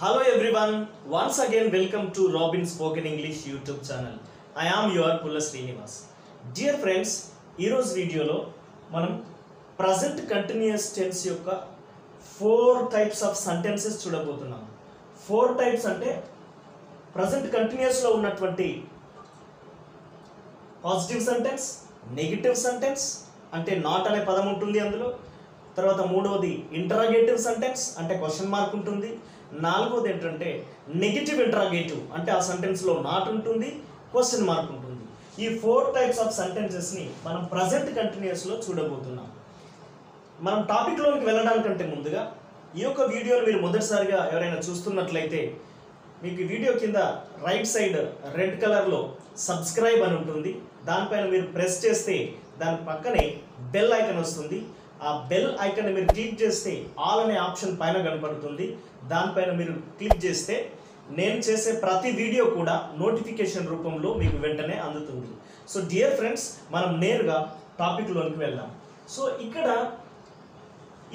Hello everyone, once again welcome to Robin Spoken English YouTube channel. I am your Pulla Srinivas. Dear friends, ee roju video lo manam present continuous tense yokka 4 types of sentences చూడబోతున్నాం. 4 types అంటే present continuous లో ఉన్నటువంటి positive sentence, negative sentence అంటే not అనే పదం ఉంటుంది అందులో. తర్వాత మూడవది ఇంటరాగేటివ్ సెంటెన్స్ అంటే క్వశ్చన్ మార్క్ ఉంటుంది. నాలుగోది ఏంటంటే నెగటివ్ ఇంటరాగేటివ్ అంటే ఆ సెంటెన్స్లో నాట్ ఉంటుంది, క్వశ్చన్ మార్క్ ఉంటుంది. ఈ 4 టైప్స్ ఆఫ్ సెంటెన్సెస్ని మనం ప్రజెంట్ కంటిన్యూస్లో చూడబోతున్నాం. మనం టాపిక్లోకి వెళ్ళడానికంటే ముందుగా ఈ యొక్క వీడియోని మీరు మొదటిసారిగా ఎవరైనా చూస్తున్నట్లయితే మీకు వీడియో కింద రైట్ సైడ్ రెడ్ కలర్లో సబ్స్క్రైబ్ అని ఉంటుంది. దానిపైన మీరు ప్రెస్ చేస్తే దాని పక్కనే బెల్ ఐకన్ వస్తుంది. ఆ బెల్ ఐకన్ మీరు క్లిక్ చేస్తే ఆల్ అనే ఆప్షన్ పైన కనపడుతుంది. దానిపైన మీరు క్లిక్ చేస్తే నేను చేసే ప్రతి వీడియో కూడా నోటిఫికేషన్ రూపంలో మీకు వెంటనే అందుతుంది. సో డియర్ ఫ్రెండ్స్, మనం నేరుగా టాపిక్లోనికి వెళ్దాం. సో ఇక్కడ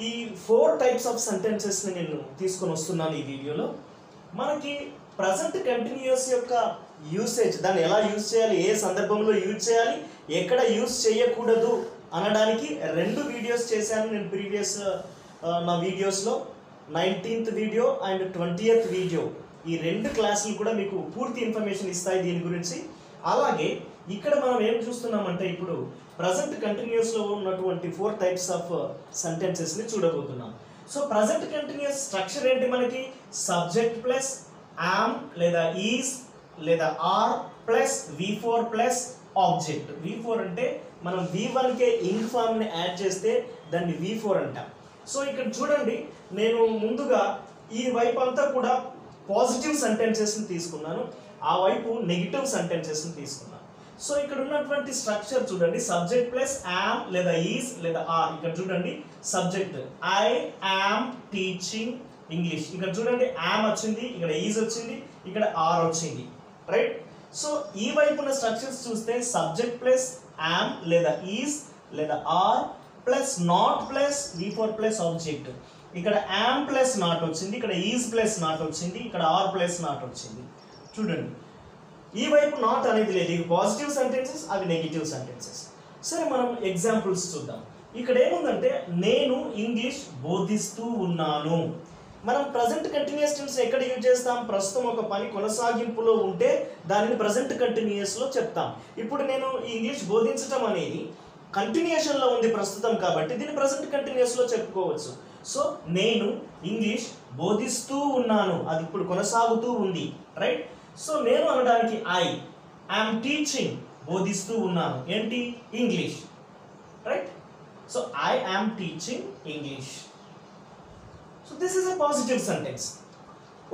ఈ 4 టైప్స్ ఆఫ్ సెంటెన్సెస్ని నేను తీసుకొని వస్తున్నాను ఈ వీడియోలో. మనకి ప్రజెంట్ కంటిన్యూస్ యొక్క యూసేజ్, దాన్ని ఎలా యూజ్ చేయాలి, ఏ సందర్భంలో యూజ్ చేయాలి, ఎక్కడ యూజ్ చేయకూడదు అనడానికి 2 వీడియోస్ చేశాను నేను ప్రీవియస్ నా వీడియోస్లో. 19th video and 20th video, ఈ 2 క్లాసులు కూడా మీకు పూర్తి ఇన్ఫర్మేషన్ ఇస్తాయి దీని గురించి. అలాగే ఇక్కడ మనం ఏం చూస్తున్నామంటే ఇప్పుడు ప్రజెంట్ కంటిన్యూస్లో ఉన్నటువంటి 4 టైప్స్ ఆఫ్ సెంటెన్సెస్ని చూడబోతున్నాం. సో ప్రజెంట్ కంటిన్యూస్ స్ట్రక్చర్ ఏంటి మనకి? సబ్జెక్ట్ ప్లస్ యామ్ లేదా ఈజ్ లేదా are plus V4 plus object. V4 అంటే మనం V1కే ఇంగ్ ఫామ్ని యాడ్ చేస్తే దాన్ని V4 అంటాం. సో ఇక్కడ చూడండి, నేను ముందుగా ఈ వైపు అంతా కూడా పాజిటివ్ సెంటెన్సెస్ని తీసుకున్నాను, ఆ వైపు నెగిటివ్ సెంటెన్సెస్ని తీసుకున్నాను. సో ఇక్కడ ఉన్నటువంటి స్ట్రక్చర్ చూడండి, సబ్జెక్ట్ ప్లస్ యామ్ లేదా ఈజ్ లేదా ఆర్. ఇక్కడ చూడండి subject I am teaching English. ఇక్కడ చూడండి యామ్ వచ్చింది, ఇక్కడ ఈజ్ వచ్చింది, ఇక్కడ ఆర్ వచ్చింది, రైట్. సో ఈ వైపున స్ట్రక్చర్స్ చూస్తే సబ్జెక్ట్ ప్లస్ యామ్ లేదా ఈజ్ లేదా are plus not plus V4 plus object. ఇక్కడ యామ్ ప్లస్ నాట్ వచ్చింది, ఇక్కడ ఈజ్ ప్లస్ నాట్ వచ్చింది, ఇక్కడ ఆర్ ప్లస్ నాట్ వచ్చింది. చూడండి ఈ వైపు నాట్ అనేది లేదు. ఇవి పాజిటివ్ సెంటెన్సెస్, అవి నెగిటివ్ సెంటెన్సెస్. సరే మనం ఎగ్జాంపుల్స్ చూద్దాం. ఇక్కడ ఏముందంటే నేను ఇంగ్లీష్ బోధిస్తూ ఉన్నాను. మనం ప్రజెంట్ కంటిన్యూస్ టెన్స్ ఎక్కడ యూజ్ చేస్తాం? ప్రస్తుతం ఒక పని కొనసాగింపులో ఉంటే దానిని ప్రజెంట్ కంటిన్యూస్లో చెప్తాం. ఇప్పుడు నేను ఇంగ్లీష్ బోధించటం అనేది కంటిన్యూషన్లో ఉంది ప్రస్తుతం, కాబట్టి దీన్ని ప్రజెంట్ కంటిన్యూస్లో చెప్పుకోవచ్చు. సో నేను ఇంగ్లీష్ బోధిస్తూ ఉన్నాను, అది ఇప్పుడు కొనసాగుతూ ఉంది, రైట్. సో నేను అనడానికి ఐ యామ్ టీచింగ్, బోధిస్తూ ఉన్నాను ఏంటి? English, right. So I am teaching English. So this is a positive sentence.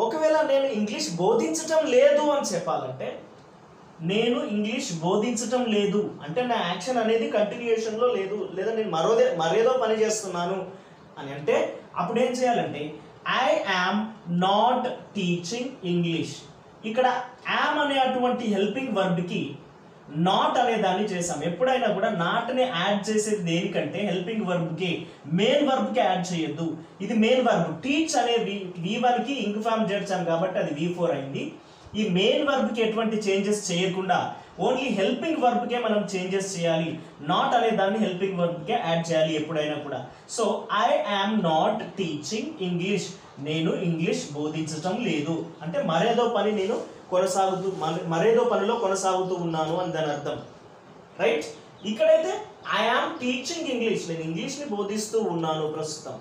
ఒకవేళ నేను ఇంగ్లీష్ బోధించటం లేదు అని చెప్పాలంటే, నేను ఇంగ్లీష్ బోధించటం లేదు అంటే నా యాక్షన్ అనేది కంటిన్యూషన్లో లేదు, లేదా నేను మరేదో పని చేస్తున్నాను అని అంటే అప్పుడు ఏం చేయాలంటే I am not teaching English. ఇక్కడ యామ్ అనే అటువంటి హెల్పింగ్ వర్బ్కి నాట్ అనే దాన్ని చేసాం. ఎప్పుడైనా కూడా నాట్ని యాడ్ చేసేది దేనికంటే హెల్పింగ్ వర్బ్కి, మెయిన్ వర్బ్కి యాడ్ చేయొద్దు. ఇది మెయిన్ వర్బ్. టీచ్ అనే V1కి ఇంగ్ ఫామ్ చేర్చాం కాబట్టి అది V4 అయింది. ఈ మెయిన్ వర్బ్కి ఎటువంటి చేంజెస్ చేయకుండా ఓన్లీ హెల్పింగ్ వర్బ్కే మనం చేంజెస్ చేయాలి. నాట్ అనే దాన్ని హెల్పింగ్ వర్బ్కే యాడ్ చేయాలి ఎప్పుడైనా కూడా. So I am not teaching English, నేను ఇంగ్లీష్ బోధించటం లేదు అంటే మరేదో పనిలో కొనసాగుతూ ఉన్నాను అని దాని అర్థం, రైట్. ఇక్కడైతే ఐ యామ్ టీచింగ్ ఇంగ్లీష్, నేను ఇంగ్లీష్ని బోధిస్తూ ఉన్నాను ప్రస్తుతం,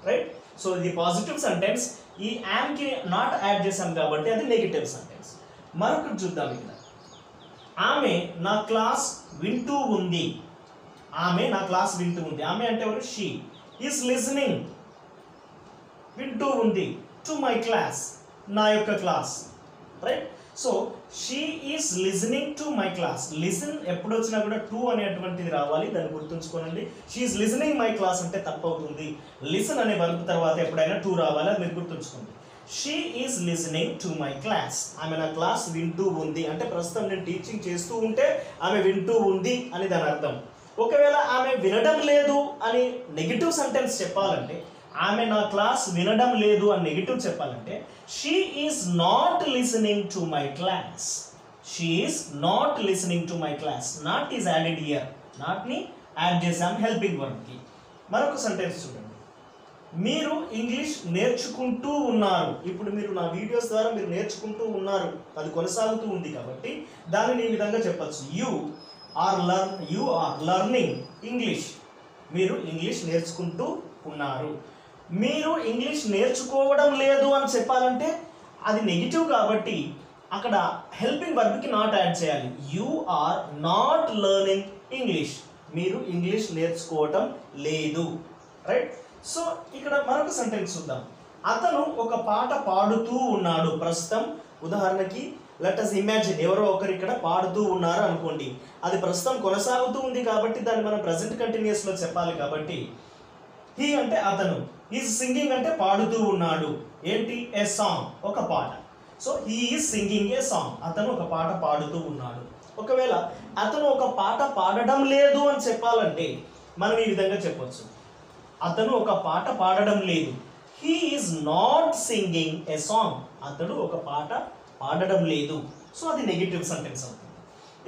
రైట్. సో ఇది పాజిటివ్ సెంటెన్స్. ఈ యామ్కి నాట్ యాడ్ చేశాం కాబట్టి అది నెగిటివ్ సెంటెన్స్. మరొకటి చూద్దాం. ఇక్కడ ఆమె నా క్లాస్ వింటూ ఉంది. ఆమె నా క్లాస్ వింటూ ఉంది. ఆమె అంటే ఎవరు? షీ ఈస్ లిజనింగ్, వింటూ ఉంది, టు మై క్లాస్, నా యొక్క class, right. So she is listening to my class. Listen ఎప్పుడు వచ్చినా కూడా టు అనేటువంటిది రావాలి, దాన్ని గుర్తుంచుకోనండి. She is listening my class అంటే తప్పు అవుతుంది. లిసన్ అనే వర్బ్ తర్వాత ఎప్పుడైనా టు రావాలి, అది మీరు గుర్తుంచుకోండి. She is listening to my class, ఆమె నా క్లాస్ వింటూ ఉంది అంటే ప్రస్తుతం నేను టీచింగ్ చేస్తూ ఉంటే ఆమె వింటూ ఉంది అని దాని అర్థం. ఒకవేళ ఆమె వినడం లేదు అని నెగిటివ్ సెంటెన్స్ చెప్పాలంటే ఆమె నా క్లాస్ వినడం లేదు అని నెగిటివ్ చెప్పాలంటే she is not listening to my class. She is not listening to my class. Not is added here. నాట్ని యాడ్ చేసాం హెల్పింగ్ వర్బ్కి. మరొక సెంటెన్స్ చూడండి. మీరు ఇంగ్లీష్ నేర్చుకుంటూ ఉన్నారు. ఇప్పుడు మీరు నా వీడియోస్ ద్వారా మీరు నేర్చుకుంటూ ఉన్నారు, అది కొనసాగుతూ ఉంది కాబట్టి దానిని ఈ విధంగా చెప్పచ్చు. You are learning English. మీరు ఇంగ్లీష్ నేర్చుకుంటూ ఉన్నారు. మీరు ఇంగ్లీష్ నేర్చుకోవడం లేదు అని చెప్పాలంటే అది నెగిటివ్ కాబట్టి అక్కడ హెల్పింగ్ వర్బ్కి నాట్ యాడ్ చేయాలి. You are not learning English. మీరు ఇంగ్లీష్ నేర్చుకోవటం లేదు. రైట్. సో ఇక్కడ మరొక సెంటెన్స్ చూద్దాం. అతను ఒక పాట పాడుతూ ఉన్నాడు. ప్రస్తుతం ఉదాహరణకి లెట్ us ఇమాజిన్ ఎవరో ఒకరు ఇక్కడ పాడుతూ ఉన్నారు అనుకోండి. అది ప్రస్తుతం కొనసాగుతూ ఉంది కాబట్టి దాన్ని మనం ప్రెసెంట్ కంటిన్యూస్లో చెప్పాలి కాబట్టి హీ అంటే అతను, ఈజ్ సింగింగ్ అంటే పాడుతూ ఉన్నాడు. ఏంటి? ఏ సాంగ్, ఒక పాట. So he is singing a song. అతను ఒక పాట పాడుతూ ఉన్నాడు. ఒకవేళ అతను ఒక పాట పాడడం లేదు అని చెప్పాలంటే మనం ఈ విధంగా చెప్పొచ్చు. అతను ఒక పాట పాడడం లేదు. He is not singing a song. అతడు ఒక పాట పాడడం లేదు. సో అది నెగిటివ్ సెంటెన్స్ అవుతుంది.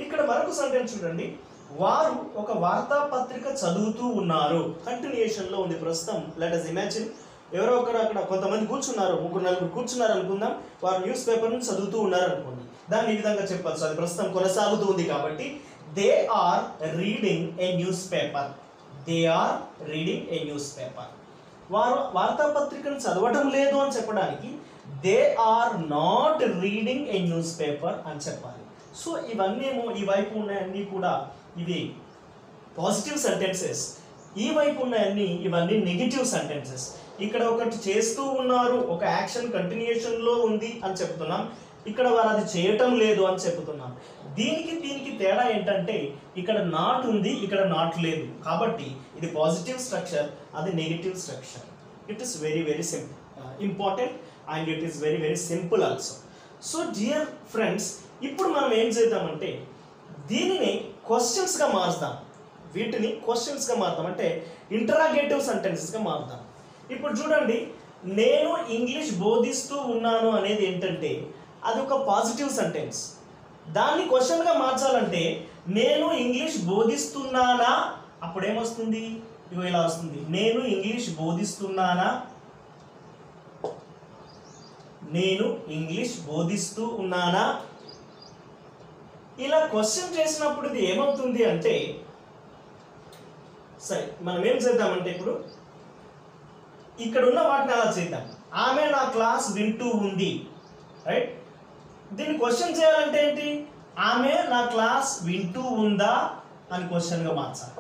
ఇక్కడ మరొక సెంటెన్స్ చూడండి. వారు ఒక వార్తాపత్రిక చదువుతూ ఉన్నారు. కంటిన్యూషన్లో ఉంది ప్రస్తుతం. లెట్ us ఇమాజిన్ ఎవరో ఒకరు అక్కడ కొంతమంది కూర్చున్నారు, 3-4 కూర్చున్నారు అనుకుందాం. వారు న్యూస్ పేపర్ని చదువుతూ ఉన్నారు అనుకోండి. దాన్ని ఈ విధంగా చెప్పచ్చు. అది ప్రస్తుతం కొనసాగుతూ ఉంది కాబట్టి they are reading a newspaper. They are reading a newspaper. వారు వార్తాపత్రికను చదవడం లేదు అని చెప్పడానికి they are not reading a newspaper అని చెప్పాలి. సో ఇవన్నీ ఈ వైపు ఉన్నాయన్నీ కూడా ఇవి పాజిటివ్ సెంటెన్సెస్. ఈ వైపు ఉన్నాయన్నీ ఇవన్నీ నెగిటివ్ సెంటెన్సెస్. ఇక్కడ ఒకటి చేస్తూ ఉన్నారు, ఒక యాక్షన్ కంటిన్యూషన్లో ఉంది అని చెప్తున్నాం. ఇక్కడ వారు అది చేయటం లేదు అని చెప్తున్నాం. దీనికి తేడా ఏంటంటే ఇక్కడ నాట్ ఉంది, ఇక్కడ నాట్ లేదు. కాబట్టి ఇది పాజిటివ్ స్ట్రక్చర్, అది negative structure. It is very very important and it is very very simple also. So dear friends, ఇప్పుడు మనం ఏం చేద్దామంటే దీనిని క్వశ్చన్స్గా మారుద్దాం. వీటిని క్వశ్చన్స్గా మారుతాం, అంటే ఇంటరాగేటివ్ సెంటెన్సెస్గా మారుతాం. ఇప్పుడు చూడండి, నేను ఇంగ్లీష్ బోధిస్తూ ఉన్నాను అనేది ఏంటంటే అది ఒక పాజిటివ్ సెంటెన్స్. దాన్ని క్వశ్చన్గా మార్చాలంటే నేను ఇంగ్లీష్ బోధిస్తున్నానా, అప్పుడు ఏమొస్తుంది? ఇగో ఇలా వస్తుంది. నేను ఇంగ్లీష్ బోధిస్తున్నానా, నేను ఇంగ్లీష్ బోధిస్తూ ఉన్నానా. ఇలా క్వశ్చన్ చేసినప్పుడు ఇది ఏమవుతుంది అంటే, సరే మనం ఏం చేద్దామంటే ఇప్పుడు ఇక్కడ ఉన్న వాటిని అలా చేద్దాం. ఆమె నా క్లాస్ వింటూ ఉంది. రైట్. దీన్ని క్వశ్చన్ చేయాలంటే ఏంటి? ఆమె నా క్లాస్ వింటూ ఉందా అని క్వశ్చన్గా మార్చాలి.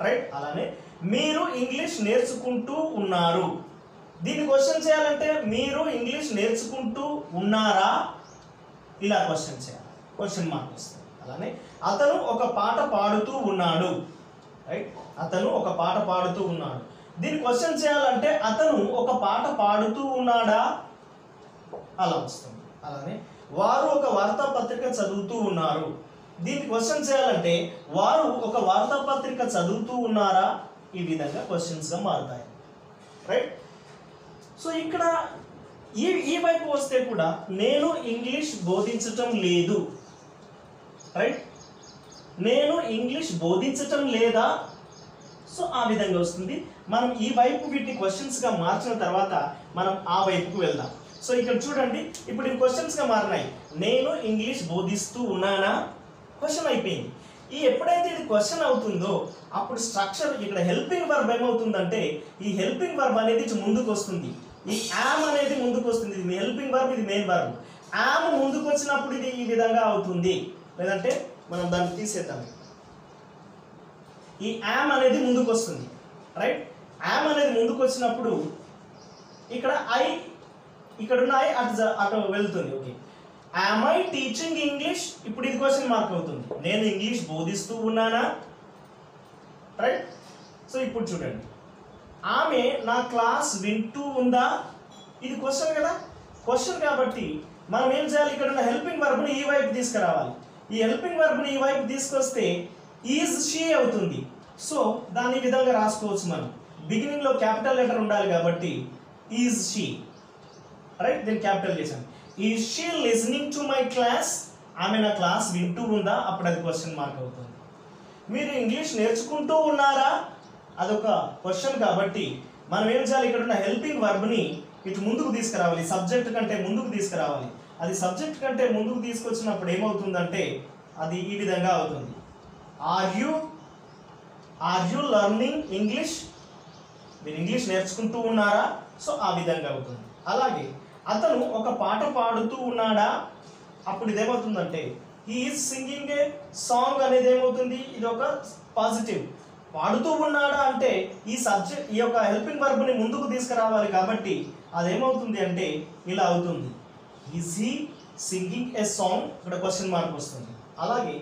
రైట్. అలానే మీరు ఇంగ్లీష్ నేర్చుకుంటూ ఉన్నారు. దీన్ని క్వశ్చన్ చేయాలంటే మీరు ఇంగ్లీష్ నేర్చుకుంటూ ఉన్నారా, ఇలా క్వశ్చన్ చేయాలి. క్వశ్చన్ మార్క్ వస్తుంది. అలానే అతను ఒక పాట పాడుతూ ఉన్నాడు. రైట్. అతను ఒక పాట పాడుతూ ఉన్నాడు. దీన్ని క్వశ్చన్ చేయాలంటే అతను ఒక పాట పాడుతూ ఉన్నాడా, అలా వస్తుంది. అలానే వారు ఒక వార్తాపత్రిక చదువుతూ ఉన్నారు. దీన్ని క్వశ్చన్ చేయాలంటే వారు ఒక వార్తాపత్రిక చదువుతూ ఉన్నారా, ఈ విధంగా క్వశ్చన్స్గా మారుతాయి. రైట్. సో ఇక్కడ ఈ వైపు వస్తే కూడా నేను ఇంగ్లీష్ బోధించటం లేదు. రైట్. నేను ఇంగ్లీష్ బోధించటం లేదా, సో ఆ విధంగా వస్తుంది. మనం ఈ వైపు వీటిని క్వశ్చన్స్గా మార్చిన తర్వాత మనం ఆ వైపుకు వెళ్దాం. సో ఇక్కడ చూడండి, ఇప్పుడు ఈ క్వశ్చన్స్గా మారినాయి. నేను ఇంగ్లీష్ బోధిస్తూ ఉన్నానా, క్వశ్చన్ అయిపోయింది. ఎప్పుడైతే ఇది క్వశ్చన్ అవుతుందో అప్పుడు స్ట్రక్చర్ ఇక్కడ హెల్పింగ్ వర్బ్ ఏమవుతుందంటే ఈ హెల్పింగ్ వర్బ్ అనేది ఇటు ముందుకు వస్తుంది. ఈ యామ్ అనేది ముందుకు వస్తుంది. ఇది హెల్పింగ్ వర్బ్, ఇది మెయిన్ వర్బ్. యామ్ ముందుకు వచ్చినప్పుడు ఇది ఈ విధంగా అవుతుంది. లేదంటే మనం దాన్ని తీసేద్దాం. ఈ యామ్ అనేది ముందుకు వస్తుంది. రైట్. యామ్ అనేది ముందుకు వచ్చినప్పుడు ఇక్కడ ఐ, ఇక్కడున్న ఐ అటు వెళ్తుంది. Okay. Am I teaching English, ఇప్పుడు ఇది క్వశ్చన్ మార్క్ అవుతుంది. నేను ఇంగ్లీష్ బోధిస్తూ ఉన్నానా. రైట్. సో ఇప్పుడు చూడండి, ఆమె నా క్లాస్ వింటూ ఉందా, ఇది క్వశ్చన్ కదా. క్వశ్చన్ కాబట్టి మనం ఏం చేయాలి? ఇక్కడ ఉన్న హెల్పింగ్ వర్బ్ని ఈ వైపు తీసుకురావాలి. ఈ హెల్పింగ్ వర్బ్ని ఈ వైపు తీసుకొస్తే ఈజ్ షీ అవుతుంది. సో దాన్ని ఈ విధంగా రాసుకోవచ్చు మనం. బిగినింగ్లో క్యాపిటల్ లెటర్ ఉండాలి కాబట్టి ఈజ్ షీ, రైట్, దీన్ని క్యాపిటల్ చేశాను. Is she listening to my class, ఆమె నా క్లాస్ వింటూ ఉందా, అప్పుడు అది క్వశ్చన్ మార్క్ అవుతుంది. మీరు ఇంగ్లీష్ నేర్చుకుంటూ ఉన్నారా, అదొక క్వశ్చన్ కాబట్టి మనం ఏం చేయాలి, ఇక్కడ ఉన్న హెల్పింగ్ వర్బ్ని ఇటు ముందుకు తీసుకురావాలి, సబ్జెక్ట్ కంటే ముందుకు తీసుకురావాలి. అది సబ్జెక్ట్ కంటే ముందుకు తీసుకొచ్చినప్పుడు ఏమవుతుందంటే అది ఈ విధంగా అవుతుంది. ఆర్ యు లర్నింగ్ ఇంగ్లీష్, మీరు ఇంగ్లీష్ నేర్చుకుంటూ ఉన్నారా, సో ఆ విధంగా అవుతుంది. అలాగే అతను ఒక పాట పాడుతూ ఉన్నాడా, అప్పుడు ఇదేమవుతుందంటే he is singing a song అనేది ఏమవుతుంది, ఇది ఒక పాజిటివ్. పాడుతూ ఉన్నాడా అంటే ఈ సబ్జెక్ట్, ఈ యొక్క హెల్పింగ్ వర్బ్ని ముందుకు తీసుకురావాలి కాబట్టి అదేమవుతుంది అంటే ఇలా అవుతుంది. Is he singing a song, ఇక్కడ క్వశ్చన్ మార్క్ వస్తుంది. అలాగే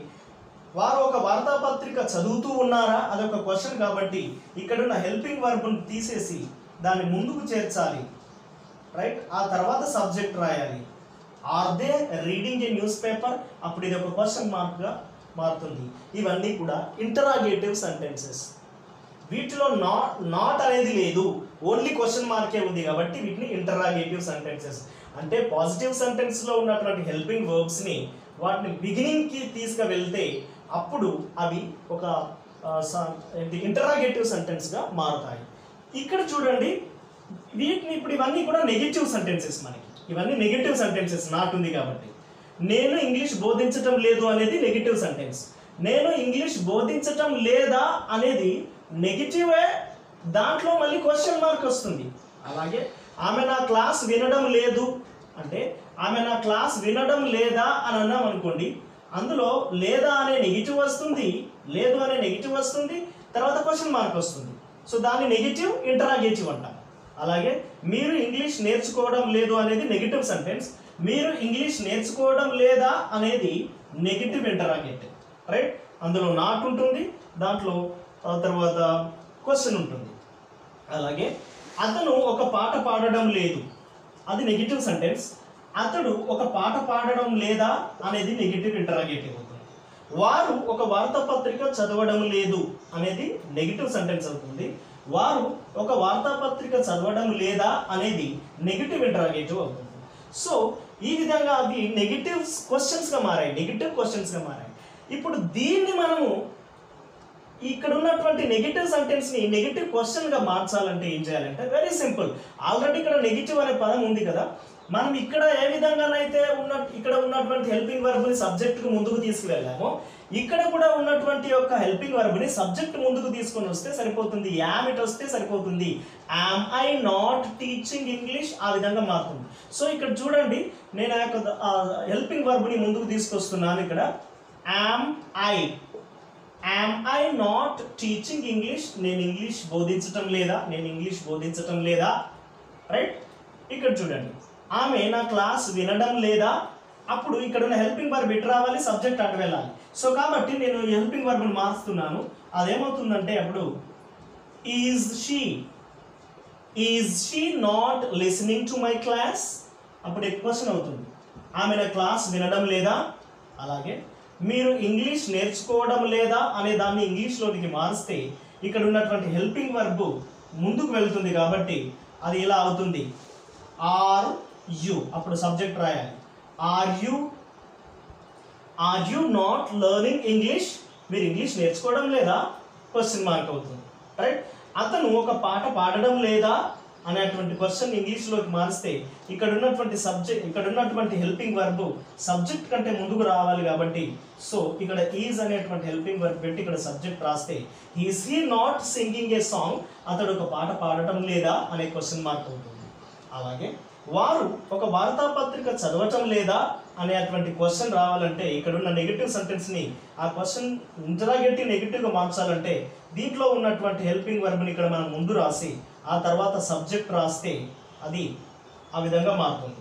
వారు ఒక వార్తాపత్రిక చదువుతూ ఉన్నారా, అదొక క్వశ్చన్ కాబట్టి ఇక్కడున్న హెల్పింగ్ వర్బ్ని తీసేసి దాన్ని ముందుకు చేర్చాలి, రైట్. ఆ తర్వాత సబ్జెక్ట్ రాయాలి. Are they reading a newspaper, అప్పుడు ఇది ఒక క్వశ్చన్ మార్క్గా మారుతుంది. ఇవన్నీ కూడా ఇంటరాగేటివ్ సెంటెన్సెస్. వీటిలో నాట్ అనేది లేదు, ఓన్లీ క్వశ్చన్ మార్కే ఉంది కాబట్టి వీటిని ఇంటరాగేటివ్ సెంటెన్సెస్ అంటే పాజిటివ్ సెంటెన్స్లో ఉన్నటువంటి హెల్పింగ్ వర్బ్స్ని వాటిని బిగినింగ్కి తీసుకువెళ్తే అప్పుడు అవి ఒక ఇంటరాగేటివ్ సెంటెన్స్గా మారుతాయి. ఇక్కడ చూడండి, వీటిని ఇప్పుడు ఇవన్నీ కూడా నెగిటివ్ సెంటెన్సెస్, మనకి ఇవన్నీ నెగిటివ్ సెంటెన్సెస్ నాట్ ఉంది కాబట్టి. నేను ఇంగ్లీష్ బోధించటం లేదు అనేది నెగిటివ్ సెంటెన్స్. నేను ఇంగ్లీష్ బోధించటం లేదా అనేది నెగిటివే, దాంట్లో మళ్ళీ క్వశ్చన్ మార్క్ వస్తుంది. అలాగే ఆమె నా క్లాస్ వినడం లేదు అంటే ఆమె నా క్లాస్ వినడం లేదా అని అన్నాం అనుకోండి, అందులో లేదా అనే నెగిటివ్ వస్తుంది, లేదు అనే నెగిటివ్ వస్తుంది, తర్వాత క్వశ్చన్ మార్క్ వస్తుంది. సో దాన్ని నెగిటివ్ ఇంటరాగేటివ్ అంటాం. అలాగే మీరు ఇంగ్లీష్ నేర్చుకోవడం లేదు అనేది నెగిటివ్ సెంటెన్స్, మీరు ఇంగ్లీష్ నేర్చుకోవడం లేదా అనేది నెగిటివ్ ఇంటరాగేటివ్, రైట్. అందులో నాట్ ఉంటుంది, దాంట్లో తర్వాత క్వశ్చన్ ఉంటుంది. అలాగే అతను ఒక పాట పాడడం లేదు, అది నెగిటివ్ సెంటెన్స్. అతడు ఒక పాట పాడడం లేదా అనేది నెగిటివ్ ఇంటరాగేటివ్ అవుతుంది. వారు ఒక వార్తాపత్రిక చదవడం లేదు అనేది నెగిటివ్ సెంటెన్స్ అవుతుంది. వారు ఒక వార్తాపత్రిక చదవడం లేదా అనేది నెగిటివ్ ఇంటరాగేటివ్ అవుతుంది. సో ఈ విధంగా అవి నెగిటివ్ క్వశ్చన్స్గా మారాయి, నెగిటివ్ క్వశ్చన్స్గా మారాయి. ఇప్పుడు దీన్ని మనము ఇక్కడ ఉన్నటువంటి నెగిటివ్ సెంటెన్స్ని నెగిటివ్ క్వశ్చన్గా మార్చాలంటే ఏం చేయాలంటే వెరీ సింపుల్. ఆల్రెడీ ఇక్కడ నెగిటివ్ అనే పదం ఉంది కదా, మనం ఇక్కడ ఏ విధంగానైతే ఇక్కడ ఉన్నటువంటి హెల్పింగ్ వర్బ్ని సబ్జెక్ట్కి ముందుకు తీసుకువెళ్ళామో ఇక్కడ కూడా ఉన్నటువంటి యొక్క హెల్పింగ్ వర్బ్ని సబ్జెక్ట్ ముందుకు తీసుకొని వస్తే సరిపోతుంది. యామ్ ఇట్ వస్తే సరిపోతుంది. Am I not teaching English, ఆ విధంగా మారుతుంది. సో ఇక్కడ చూడండి, నేను ఆ యొక్క హెల్పింగ్ వర్బ్ని ముందుకు తీసుకొస్తున్నాను. ఇక్కడ am I not teaching English, నేను ఇంగ్లీష్ బోధించటం లేదా, నేను ఇంగ్లీష్ బోధించటం లేదా, రైట్. ఇక్కడ చూడండి, ఆమె నా క్లాస్ వినడం లేదా, అప్పుడు ఇక్కడ ఉన్న హెల్పింగ్ వర్బ్ ఇటు రావాలి, సబ్జెక్ట్ అటు వెళ్ళాలి. సో కాబట్టి నేను హెల్పింగ్ వర్బ్ని మారుస్తున్నాను. అదేమవుతుందంటే అప్పుడు is she not listening to my class, అప్పుడు క్వశ్చన్ అవుతుంది. ఆమె నా క్లాస్ వినడం లేదా. అలాగే మీరు ఇంగ్లీష్ నేర్చుకోవడం లేదా అనే దాన్ని ఇంగ్లీష్లోనికి మారిస్తే ఇక్కడ ఉన్నటువంటి హెల్పింగ్ వర్బ్ ముందుకు వెళ్తుంది కాబట్టి అది ఇలా అవుతుంది. ఆర్ యు, అప్పుడు సబ్జెక్ట్ రాయాలి. Are you not learning English, మీరు ఇంగ్లీష్ నేర్చుకోవడం లేదా, క్వశ్చన్ మార్క్ అవుతుంది, రైట్. అతను ఒక పాట పాడడం లేదా అనేటువంటి క్వశ్చన్ ఇంగ్లీష్లోకి మారిస్తే ఇక్కడ ఉన్నటువంటి హెల్పింగ్ వర్బ్ సబ్జెక్ట్ కంటే ముందుకు రావాలి కాబట్టి సో ఇక్కడ ఈజ్ అనేటువంటి హెల్పింగ్ వర్బ్ పెట్టి ఇక్కడ సబ్జెక్ట్ రాస్తే is he not singing a song, అతడు ఒక పాట పాడటం లేదా అనే క్వశ్చన్ మార్క్ అవుతుంది. అలాగే వారు ఒక వార్తాపత్రిక చదవటం లేదా అనేటువంటి క్వశ్చన్ రావాలంటే ఇక్కడ ఉన్న నెగిటివ్ సెంటెన్స్ని ఆ క్వశ్చన్ ఇంటరాగేటివ్ నెగిటివ్గా మార్చాలంటే దీంట్లో ఉన్నటువంటి హెల్పింగ్ వర్బ్ని ఇక్కడ మనం ముందు రాసి ఆ తర్వాత సబ్జెక్ట్ రాస్తే అది ఆ విధంగా మారుతుంది.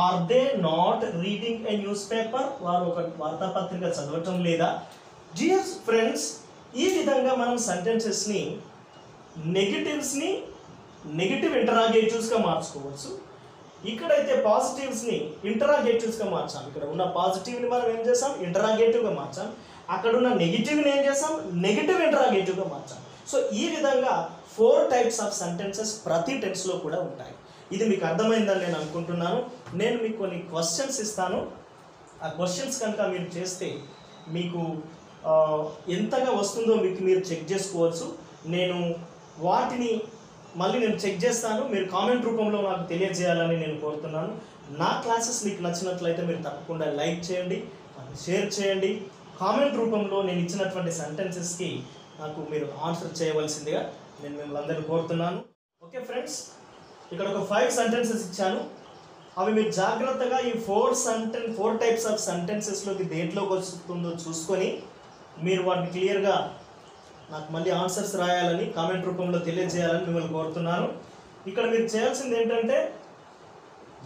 Are they not reading a newspaper, వారు ఒక వార్తాపత్రిక చదవటం లేదా. డియర్ ఫ్రెండ్స్, ఈ విధంగా మనం సెంటెన్సెస్ని నెగిటివ్స్ని నెగిటివ్ ఇంటరాగేటివ్స్గా మార్చుకోవచ్చు. ఇక్కడైతే పాజిటివ్స్ని ఇంటరాగేటివ్స్గా మార్చాం. ఇక్కడ ఉన్న పాజిటివ్ని మనం ఏం చేసాం, ఇంటరాగేటివ్గా మార్చాం. అక్కడ ఉన్న నెగిటివ్ని ఏం చేసాం, నెగిటివ్ ఇంటరాగేటివ్గా మార్చాం. సో ఈ విధంగా 4 టైప్స్ ఆఫ్ సెంటెన్సెస్ ప్రతి టెన్స్లో కూడా ఉంటాయి. ఇది మీకు అర్థమైందని నేను అనుకుంటున్నాను. నేను మీకు కొన్ని క్వశ్చన్స్ ఇస్తాను. ఆ క్వశ్చన్స్ కనుక మీరు చేస్తే మీకు ఎంతగా వస్తుందో మీరు చెక్ చేసుకోవచ్చు. నేను వాటిని మళ్ళీ చెక్ చేస్తాను. మీరు కామెంట్ రూపంలో నాకు తెలియజేయాలని నేను కోరుతున్నాను. నా క్లాసెస్ మీకు నచ్చినట్లయితే మీరు తప్పకుండా లైక్ చేయండి, షేర్ చేయండి. కామెంట్ రూపంలో నేను ఇచ్చినటువంటి సెంటెన్సెస్కి నాకు మీరు ఆన్సర్ చేయవలసిందిగా నేను మిమ్మల్ని అందరినీ కోరుతున్నాను. ఓకే ఫ్రెండ్స్, ఇక్కడ ఒక 5 సెంటెన్సెస్ ఇచ్చాను. అవి మీరు జాగ్రత్తగా ఈ 4 టైప్స్ ఆఫ్ సెంటెన్సెస్లోకి దేంట్లోకి వస్తుందో చూసుకొని మీరు వాటిని క్లియర్గా నాకు మళ్ళీ ఆన్సర్స్ రాయాలని కామెంట్ రూపంలో తెలియజేయాలని మిమ్మల్ని కోరుతున్నాను. ఇక్కడ మీరు చేయాల్సింది ఏంటంటే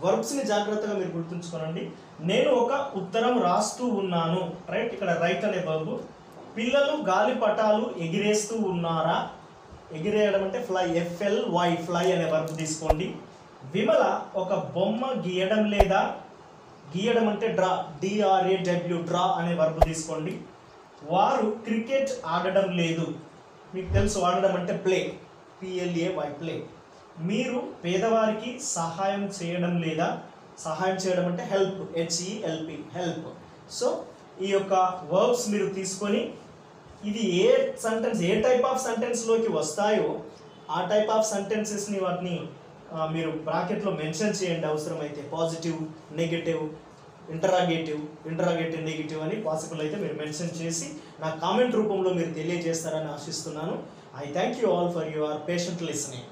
వర్బ్స్ని జాగ్రత్తగా మీరు గుర్తుంచుకోనండి. నేను ఒక ఉత్తరం రాస్తూ ఉన్నాను, రైట్. ఇక్కడ రైట్ అనే వర్బ్. పిల్లలు గాలిపటాలు ఎగిరేస్తూ ఉన్నారా, ఎగిరేయడం అంటే ఫ్లై, FLY, ఫ్లై అనే వర్బ్ తీసుకోండి. విమల ఒక బొమ్మ గీయడం లేదా, గీయడం అంటే డ్రా, DRAW, డ్రా అనే వర్బ్ తీసుకోండి. వారు క్రికెట్ ఆడడం లేదు, మీకు తెలుసు ఆడడం అంటే ప్లే, PLAY, ప్లే. మీరు పేదవారికి సహాయం చేయడం లేదా, సహాయం చేయడం అంటే హెల్ప్, HELP, హెల్ప్. సో ఈ యొక్క వర్బ్స్ మీరు తీసుకొని ఇది ఏ సెంటెన్స్, ఏ టైప్ ఆఫ్ సెంటెన్స్లోకి వస్తాయో ఆ టైప్ ఆఫ్ సెంటెన్సెస్ని వాటిని మీరు బ్రాకెట్లో మెన్షన్ చేయండి. అవసరమైతే పాజిటివ్, నెగటివ్, ఇంటరాగేటివ్, నెగటివ్ అని పాసిబుల్ అయితే మీరు మెన్షన్ చేసి నా కామెంట్ రూపంలో మీరు తెలియజేస్తారని ఆశిస్తున్నాను. I thank you all for your patient listening.